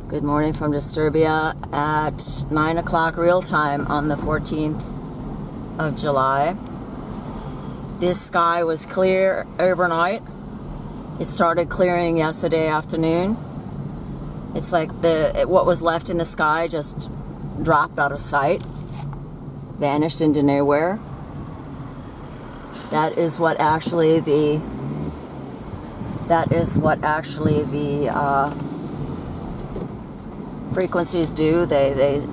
Good morning from Disturbia at 9 o'clock real time on the 14th of July. This sky was clear overnight. It started clearing yesterday afternoon. It's like what was left in the sky just dropped out of sight, vanished into nowhere. That is what actually the frequencies do. They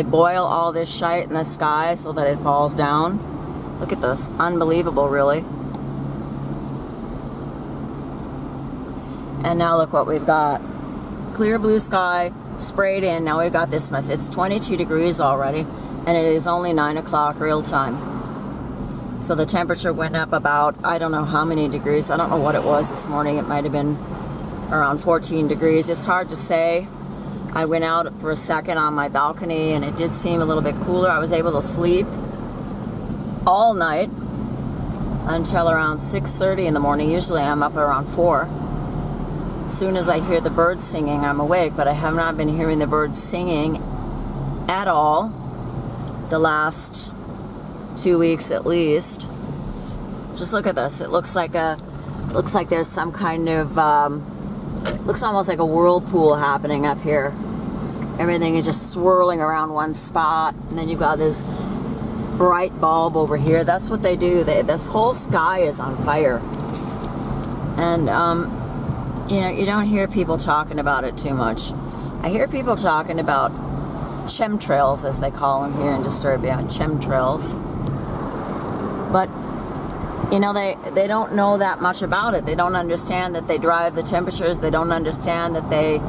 boil all this shite in the sky so that it falls down. Look at this. Unbelievable, really. And now look what we've got. Clear blue sky, sprayed in. Now we've got this mess. It's 22 degrees already, and it is only 9 o'clock real time. So the temperature went up about, I don't know how many degrees. I don't know what it was this morning. It might have been around 14 degrees. It's hard to say. I went out for a second on my balcony and it did seem a little bit cooler. I was able to sleep all night until around 6:30 in the morning. Usually I'm up around 4. As soon as I hear the birds singing, I'm awake, but I have not been hearing the birds singing at all the last 2 weeks at least. Just look at this. It looks like there's some kind of looks almost like a whirlpool happening up here. Everything is just swirling around one spot, and then you've got this bright bulb over here. That's what they do. This whole sky is on fire. And you don't hear people talking about it too much. I hear people talking about chemtrails, as they call them here in Disturbia, chemtrails. But they don't know that much about it. They don't understand that they drive the temperatures. They don't understand that they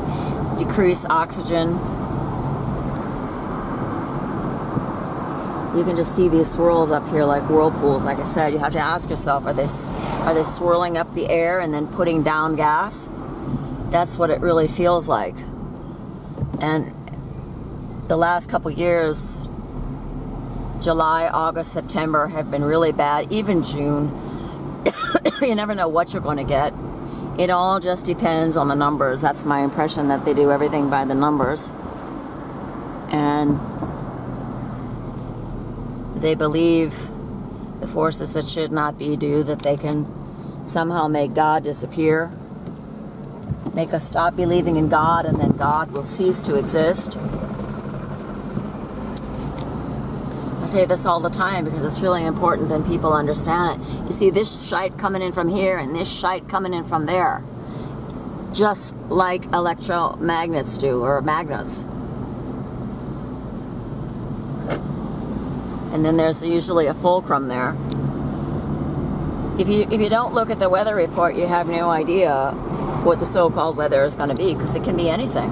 decrease oxygen. You can just see these swirls up here like whirlpools. Like I said, you have to ask yourself, are they swirling up the air and then putting down gas? That's what it really feels like. And the last couple years, July, August, September have been really bad. Even June. You never know what you're going to get. It all just depends on the numbers. That's my impression, that they do everything by the numbers. And they believe the forces that should not be do, that they can somehow make God disappear, make us stop believing in God, and then God will cease to exist. I say this all the time because it's really important that people understand it. You see this shite coming in from here and this shite coming in from there, just like electromagnets do, or magnets. And then there's usually a fulcrum there. If you don't look at the weather report, you have no idea what the so-called weather is going to be, because it can be anything.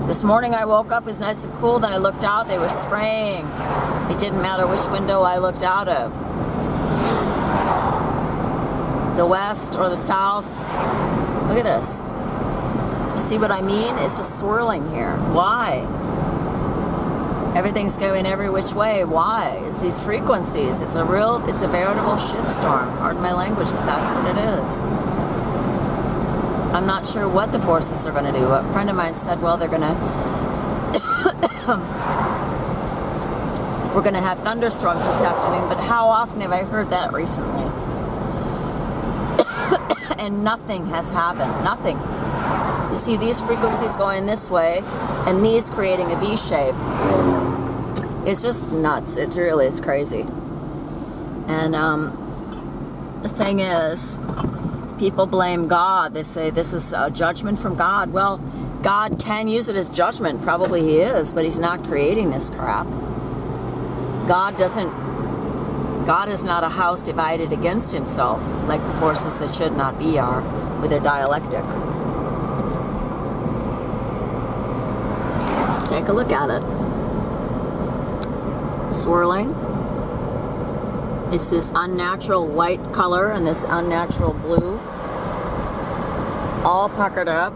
This morning I woke up, it was nice and cool, then I looked out, they were spraying. It didn't matter which window I looked out of. The west or the south. Look at this. You see what I mean? It's just swirling here. Why? Everything's going every which way. Why? It's these frequencies. It's a veritable shitstorm. Pardon my language, but that's what it is. I'm not sure what the forces are going to do. A friend of mine said, well, they're going to we're going to have thunderstorms this afternoon, but how often have I heard that recently? And nothing has happened. Nothing. You see these frequencies going this way, and these creating a V shape. It's just nuts. It really is crazy. And the thing is, people blame God. They say this is a judgment from God. Well, God can use it as judgment. Probably He is, but He's not creating this crap. God is not a house divided against Himself, like the forces that should not be are, with their dialectic. Let's take a look at it. Swirling. It's this unnatural white color and this unnatural blue, all puckered up.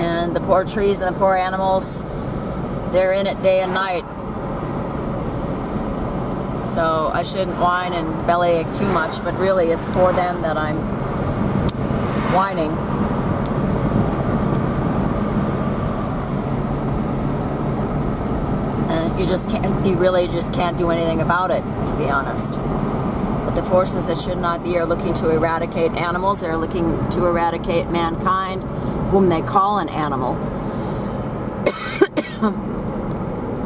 And the poor trees and the poor animals, they're in it day and night. So I shouldn't whine and bellyache too much, but really it's for them that I'm whining. And you really just can't do anything about it, to be honest. But the forces that should not be are looking to eradicate animals. They're looking to eradicate mankind, whom they call an animal,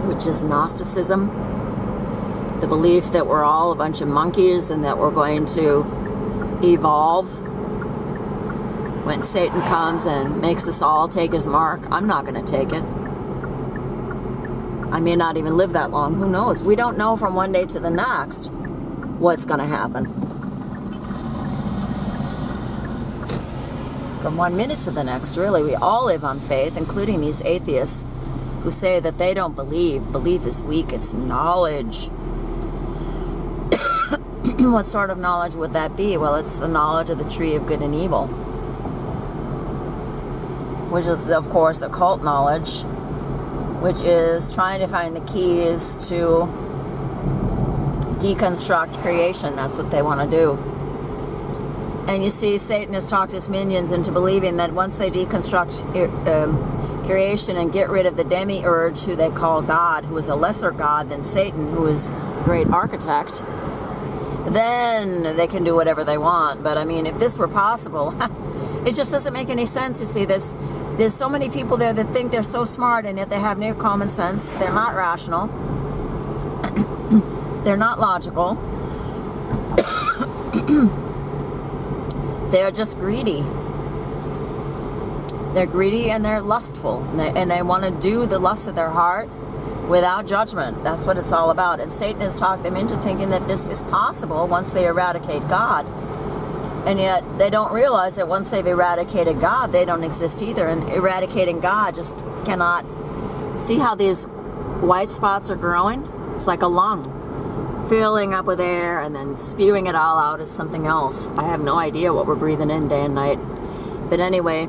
which is Gnosticism. The belief that we're all a bunch of monkeys and that we're going to evolve. When Satan comes and makes us all take his mark, I'm not going to take it. I may not even live that long. Who knows? We don't know from one day to the next what's going to happen. From 1 minute to the next, really. We all live on faith, including these atheists who say that they don't believe. Belief is weak. It's knowledge. What sort of knowledge would that be? Well, it's the knowledge of the tree of good and evil, which is, of course, occult knowledge, which is trying to find the keys to deconstruct creation. That's what they want to do. And you see, Satan has talked his minions into believing that once they deconstruct creation and get rid of the demiurge, who they call God, who is a lesser God than Satan, who is the great architect, then they can do whatever they want. But I mean, if this were possible, it just doesn't make any sense. You see, there's so many people there that think they're so smart, and yet they have no common sense. They're not rational. They're not logical. They're just greedy. They're greedy and they're lustful, and they want to do the lust of their heart without judgment. That's what it's all about. And Satan has talked them into thinking that this is possible once they eradicate God. And yet they don't realize that once they've eradicated God, they don't exist either. And eradicating God just cannot. See how these white spots are growing? It's like a lung filling up with air and then spewing it all out as something else. I have no idea what we're breathing in day and night. But anyway,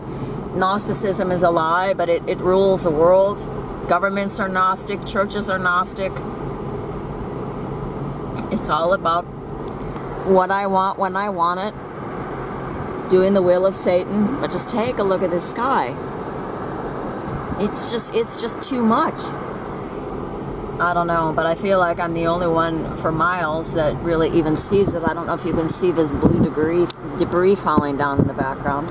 Gnosticism is a lie, but it rules the world. Governments are Gnostic, churches are Gnostic. It's all about what I want when I want it, doing the will of Satan. But just take a look at this sky. It's just too much. I don't know, but I feel like I'm the only one for miles that really even sees it. I don't know if you can see this blue debris falling down in the background.